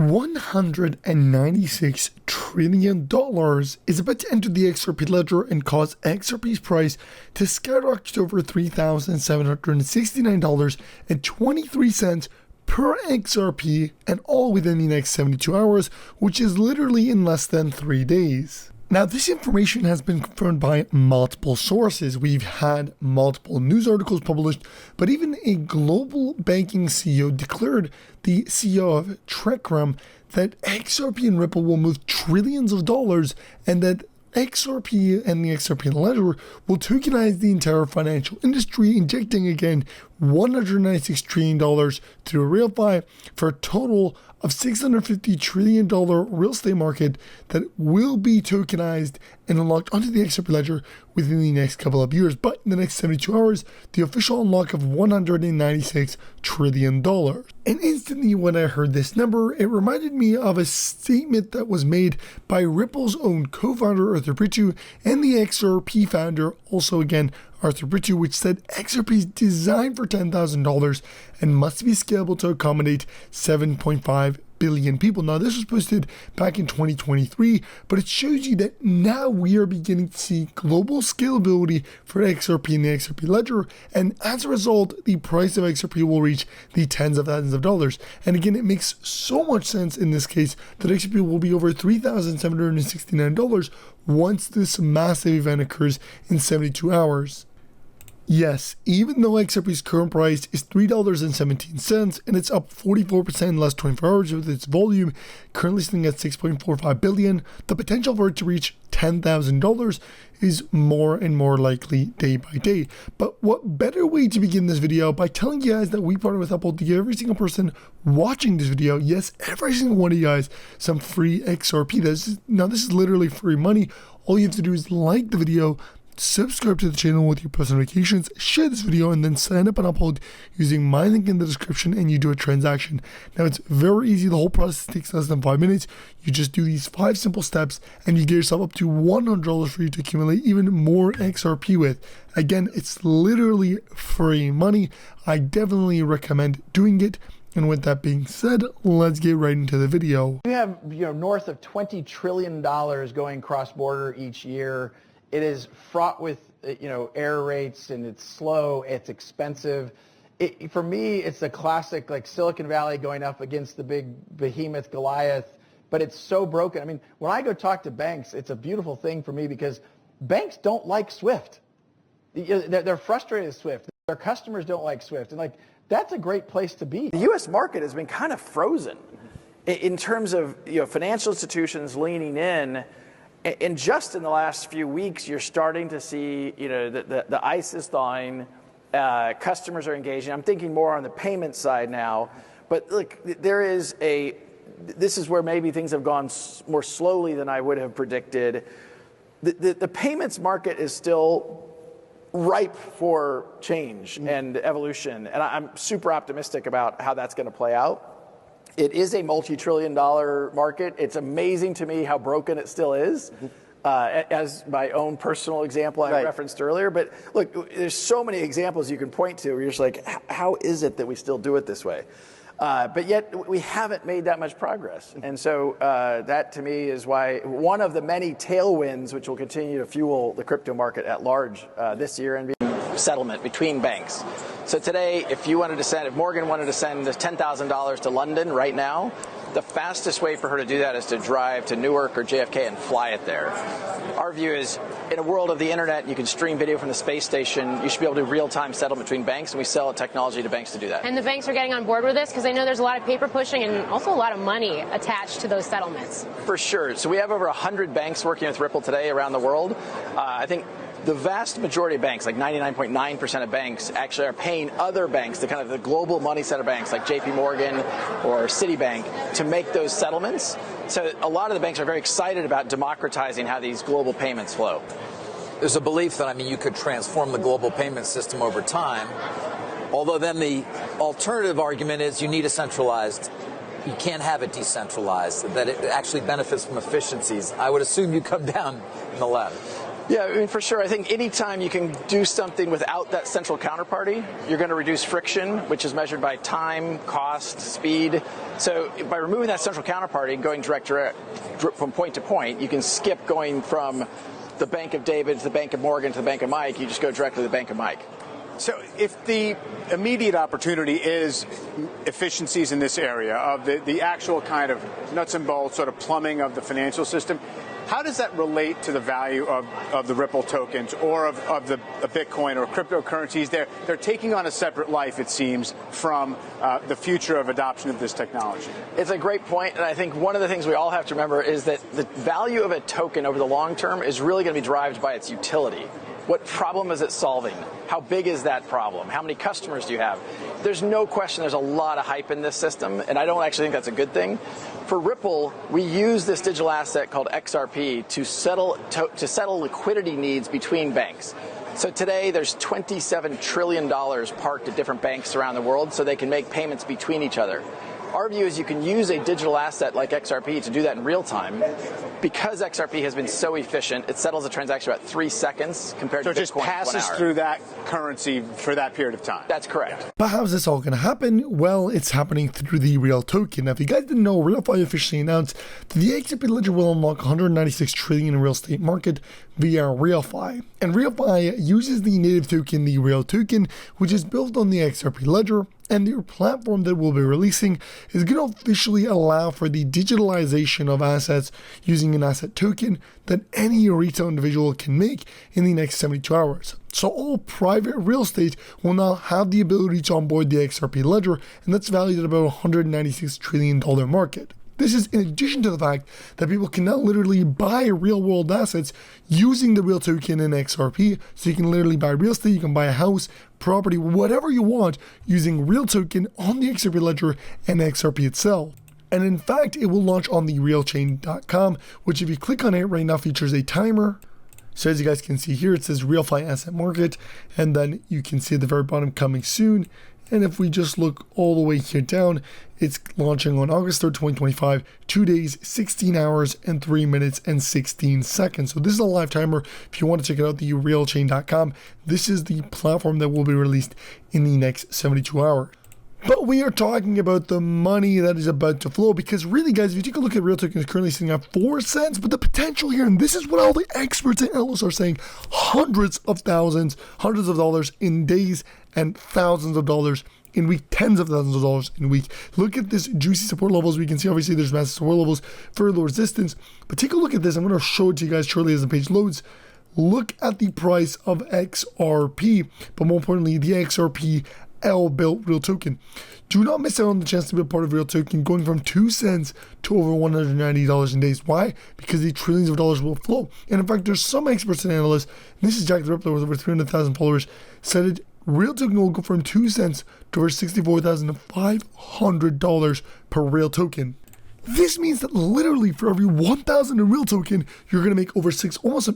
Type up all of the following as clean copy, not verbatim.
$196 trillion is about to enter the XRP ledger and cause XRP's price to skyrocket to over $3,769.23 per XRP, and all within the next 72 hours, which is literally in less than 3 days. Now, this information has been confirmed by multiple sources. We've had multiple news articles published, but even a global banking CEO declared, the CEO of Trekram, that XRP and Ripple will move trillions of dollars and that XRP and the XRP ledger will tokenize the entire financial industry, injecting again $196 trillion through RealFi for a total of $650 trillion real estate market that will be tokenized and unlocked onto the XRP ledger within the next couple of years. But in the next 72 hours, the official unlock of $196 trillion. And instantly when I heard this number, it reminded me of a statement that was made by Ripple's own co-founder Arthur Brittu and the XRP founder, also again Arthur Brittu, which said XRP is designed for $10,000 and must be scalable to accommodate 7.5 billion people. Now, this was posted back in 2023, but it shows you that now we are beginning to see global scalability for XRP and the XRP ledger, and as a result, the price of XRP will reach the tens of thousands of dollars. And again, it makes so much sense in this case that XRP will be over $3,769 once this massive event occurs in 72 hours. Yes, even though XRP's current price is $3.17 and it's up 44% in the last 24 hours with its volume currently sitting at 6.45 billion, the potential for it to reach $10,000 is more and more likely day by day. But what better way to begin this video by telling you guys that we partner with Apple to give every single person watching this video, yes, every single one of you guys, some free XRP. This is literally free money. All you have to do is like the video, subscribe to the channel with your post notifications, share this video, and then sign up and upload using my link in the description, and you do a transaction. Now, it's very easy. The whole process takes less than 5 minutes. You just do these 5 simple steps and you get yourself up to $100 for you to accumulate even more XRP with. Again, it's literally free money. I definitely recommend doing it. And with that being said, let's get right into the video. We have north of $20 trillion going cross-border each year. It is fraught with error rates, and it's slow, it's expensive. For me, it's a classic like Silicon Valley going up against the big behemoth Goliath, but it's so broken. I mean, when I go talk to banks, it's a beautiful thing for me because banks don't like SWIFT. They're frustrated with SWIFT. Their customers don't like SWIFT, and that's a great place to be. The U.S. market has been kind of frozen in terms of financial institutions leaning in. And just in the last few weeks, you're starting to see, the ice is thawing, customers are engaging. I'm thinking more on the payment side now. But look, this is where maybe things have gone more slowly than I would have predicted. The payments market is still ripe for change and evolution. And I'm super optimistic about how that's going to play out. It is a multi-trillion-dollar market. It's amazing to me how broken it still is, as my own personal example I referenced earlier. But look, there's so many examples you can point to where you're just like, how is it that we still do it this way? But yet we haven't made that much progress. And so that to me is why one of the many tailwinds which will continue to fuel the crypto market at large this year and beyond. Settlement between banks. So today, if Morgan wanted to send $10,000 to London right now, the fastest way for her to do that is to drive to Newark or JFK and fly it there. Our view is, in a world of the internet, you can stream video from the space station. You should be able to do real-time settlement between banks, and we sell technology to banks to do that. And the banks are getting on board with this because I know there's a lot of paper pushing and also a lot of money attached to those settlements. For sure. So we have over 100 banks working with Ripple today around the world. I think the vast majority of banks, like 99.9% of banks, actually are paying other banks, the global money center banks like JP Morgan or Citibank, to make those settlements. So a lot of the banks are very excited about democratizing how these global payments flow. There's a belief that, you could transform the global payment system over time, although then the alternative argument is you need a centralized. You can't have it decentralized, that it actually benefits from efficiencies. I would assume you come down in the latter. Yeah, I mean, for sure. I think anytime you can do something without that central counterparty, you're going to reduce friction, which is measured by time, cost, speed. So by removing that central counterparty and going direct from point to point, you can skip going from the Bank of David to the Bank of Morgan to the Bank of Mike. You just go directly to the Bank of Mike. So if the immediate opportunity is efficiencies in this area of the actual kind of nuts and bolts sort of plumbing of the financial system, how does that relate to the value of the Ripple tokens or of the Bitcoin or cryptocurrencies? They're taking on a separate life, it seems, from the future of adoption of this technology. It's a great point, and I think one of the things we all have to remember is that the value of a token over the long term is really going to be derived by its utility. What problem is it solving? How big is that problem? How many customers do you have? There's no question there's a lot of hype in this system, and I don't actually think that's a good thing. For Ripple, we use this digital asset called XRP to settle liquidity needs between banks. So today there's $27 trillion parked at different banks around the world so they can make payments between each other. Our view is you can use a digital asset like XRP to do that in real time. Because XRP has been so efficient, it settles a transaction about 3 seconds compared to Bitcoin. So it just passes through that currency for that period of time. That's correct. But how's this all going to happen? Well, it's happening through the Real token. Now, if you guys didn't know, RealFi officially announced that the XRP ledger will unlock 196 trillion in real estate market via RealFi. And RealFi uses the native token, the Real token, which is built on the XRP ledger. And their platform that we'll be releasing is going to officially allow for the digitalization of assets using an asset token that any retail individual can make in the next 72 hours. So all private real estate will now have the ability to onboard the XRP ledger, and that's valued at about $196 trillion market. This is in addition to the fact that people can now literally buy real world assets using the Real token in XRP. So you can literally buy real estate, you can buy a house, property, whatever you want using Real token on the XRP ledger and XRP itself. And in fact, it will launch on the realchain.com, which if you click on it right now features a timer. So as you guys can see here, it says RealFi Asset Market, and then you can see at the very bottom coming soon. And if we just look all the way here down, it's launching on August 3rd, 2025, 2 days, 16 hours, and 3 minutes and 16 seconds. So this is a live timer. If you want to check it out, the realchain.com. This is the platform that will be released in the next 72 hours. But we are talking about the money that is about to flow, because really, guys, if you take a look at Real token, it's currently sitting at 4 cents, but the potential here, and this is what all the experts and analysts are saying, hundreds of dollars in days and thousands of dollars in week, tens of thousands of dollars in week. Look at this juicy support levels. We can see obviously there's massive support levels, further resistance, but take a look at this. I'm going to show it to you guys shortly as the page loads. Look at the price of XRP, but more importantly, the XRP built Real token. Do not miss out on the chance to be a part of Real token, going from 2 cents to over $190 in days. Why? Because the trillions of dollars will flow. And in fact, there's some experts and analysts, and this is Jack the Rippler with over 300,000 followers, said it, Real token will go from 2 cents to over $64,500 per Real token. This means that literally for every 1,000 in Real token, you're going to make over almost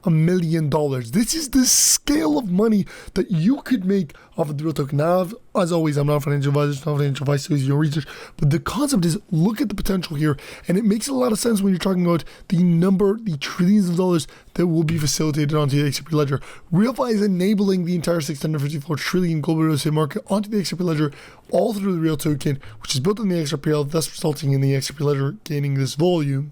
$1 million. This is the scale of money that you could make off of the Real token. Now, as always, I'm not a financial advisor, it's not financial advice, so use your research. But the concept is, look at the potential here, and it makes a lot of sense when you're talking about the trillions of dollars that will be facilitated onto the XRP ledger. RealFi is enabling the entire $654 trillion global real estate market onto the XRP ledger, all through the Real token, which is built on the XRP, thus resulting in the XRP ledger gaining this volume.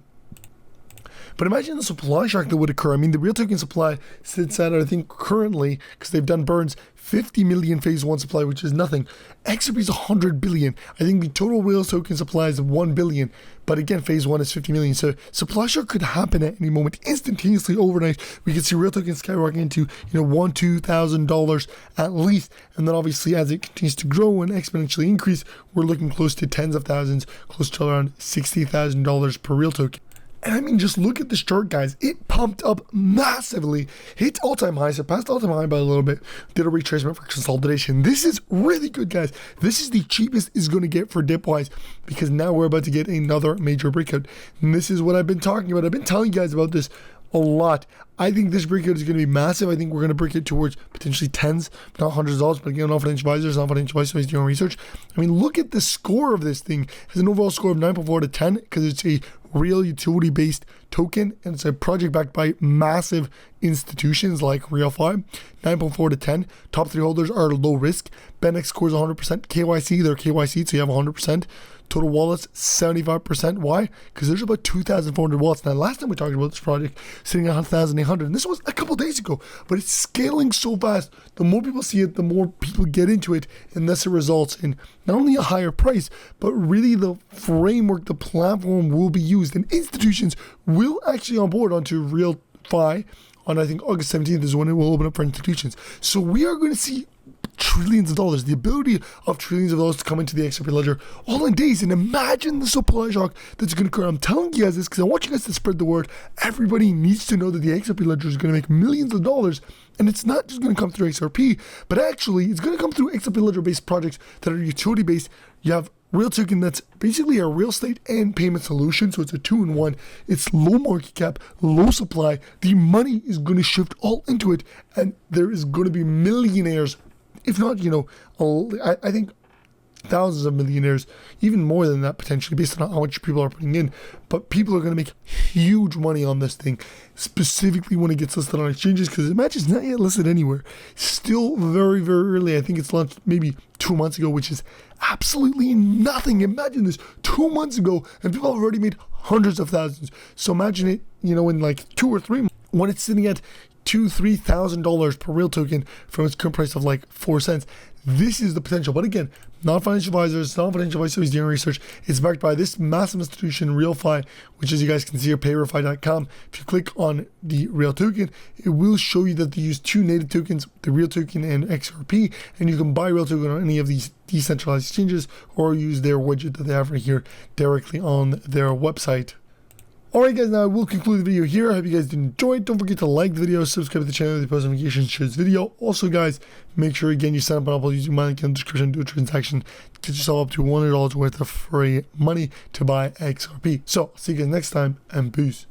But imagine the supply shock that would occur. I mean, the Real token supply sits at, I think, currently, because they've done burns, 50 million phase 1 supply, which is nothing. XRP is 100 billion. I think the total Real token supply is 1 billion. But again, phase 1 is 50 million. So supply shock could happen at any moment, instantaneously overnight. We could see Real token skyrocketing into, $1,000-$2,000 at least. And then obviously, as it continues to grow and exponentially increase, we're looking close to tens of thousands, close to around $60,000 per Real token. And I mean, just look at this chart, guys. It pumped up massively, hit all-time high, surpassed all-time high by a little bit, did a retracement for consolidation. This is really good, guys. This is the cheapest it's going to get for dip-wise, because now we're about to get another major breakout. And this is what I've been talking about. I've been telling you guys about this a lot. I think this breakout is going to be massive. I think we're going to break it towards potentially tens, not hundreds of dollars, but again, non-financial advisors, non-financial advisors doing research. I mean, look at the score of this thing. It has an overall score of 9.4 out of 10 because it's a real utility-based token, and it's a project backed by massive institutions like RealFi. 9.4 to 10. Top 3 holders are low risk. BenX scores 100%. KYC, they're KYC, so you have 100%. Total wallets, 75%. Why? Because there's about 2,400 wallets. Now, last time we talked about this project, sitting at 1,800, and this was a couple days ago, but it's scaling so fast. The more people see it, the more people get into it, and thus it results in not only a higher price, but really the framework, the platform will be used, and institutions will actually onboard onto RealFi on, I think, August 17th is when it will open up for institutions. So we are going to see trillions of dollars, the ability of trillions of dollars to come into the XRP ledger all in days. And imagine the supply shock that's going to occur. I'm telling you guys this because I want you guys to spread the word. Everybody needs to know that the XRP ledger is going to make millions of dollars, and it's not just going to come through XRP, but actually it's going to come through XRP ledger based projects that are utility based. You have Real Token, that's basically a real estate and payment solution, so it's a 2-in-1. It's low market cap, low supply. The money is going to shift all into it, and there is going to be millionaires, if not, I think thousands of millionaires, even more than that potentially, based on how much people are putting in. But people are going to make huge money on this thing, specifically when it gets listed on exchanges, because imagine it's not yet listed anywhere. Still very, very early. I think it's launched maybe 2 months ago, which is absolutely nothing. Imagine this 2 months ago, and people have already made hundreds of thousands. So imagine it, in like 2 or 3 months, when it's sitting at $2,000-$3,000 per real token from its current price of like 4 cents. This is the potential. But again, non-financial advisors doing research. It's backed by this massive institution, RealFi, which, as you guys can see here, payrealfi.com. If you click on the real token, it will show you that they use 2 native tokens, the real token and XRP, and you can buy real token on any of these decentralized exchanges or use their widget that they have right here directly on their website. Alright guys, now I will conclude the video here. I hope you guys did enjoy it. Don't forget to like the video, subscribe to the channel, the post notifications, share this video. Also guys, make sure again you sign up on Apple using my link in the description, do a transaction, get yourself up to $100 worth of free money to buy XRP. So, see you guys next time, and peace.